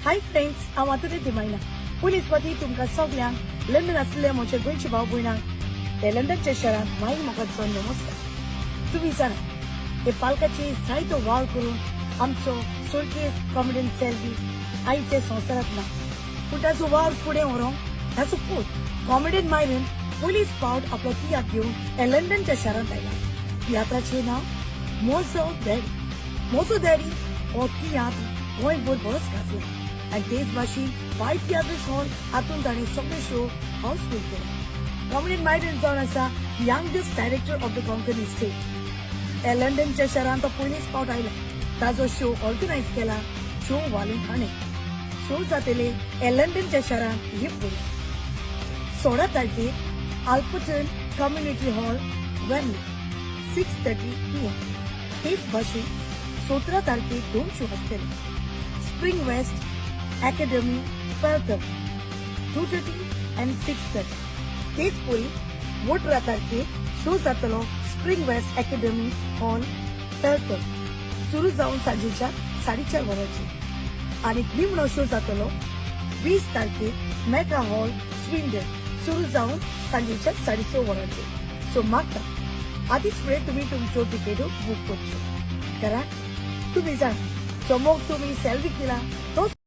Hi friends, हांव आतां दिमायना police वती तुमकां सगळ्यांक लंडन आसलेल्या म्हज्या गोंयच्या भाव भयणांक ते लंडनच्या शहरांत मागीर मोगाचो नमस्कार. तुम्ही जाणा हे पालकाची जायतो वावर करून आमचो सोडकेस कॉमेडियन सेल्वी आयज हे संवसारांत ना, पूण ताचो वावर फुडें व्हरूंक ताचो पूत कॉमेडियन मायरन पुलीस पावट आपलो तियात्र घेवन हे लंडनच्या शहरांत आयला. तियात्राचें नांव MHOZO डॅडी हो तियात्र गोंयभर बरोच गाजला आनी तेच भाशेन वायट तियात्र हॉल हातूंत ताणें सगळे शो हाऊसफुल केले. कॉमेडियन मायरन जावन आसा youngest director of the Konkani state. हे लंडनच्या शहरांत तो पयलींच पावट आयला. ताजो शो ऑर्गनायज केला शो वालीन हाणें. शो जातले हे लंडनच्या शहरांत हे पळय 16 तारखेर Alperton community hall Wembley 6:30 PM. तेच भाशेन 17 तारखेर 2 शो आसतले. Spring west academy 12:30, 2:30 and 6:30. तेच पळय 18 तारखेर शो जातलो स्प्रिंग वेस्ट अकॅडमी हॉल 12:30 सुरू जावन सांजेच्या 4:30 वरांचेर. आनी निमणो शो जातलो 20 तारखेर मेगा हॉल स्विंडन सुरू जावन सांजेच्या 6:30 वरांचेर. सो मागता आदीच वेळ तुम्ही तुमच्यो तिकेट्यो बूक करच्यो, कारण तुम्ही जाण जो मोग तुम्ही सेल्वीक दिला तोच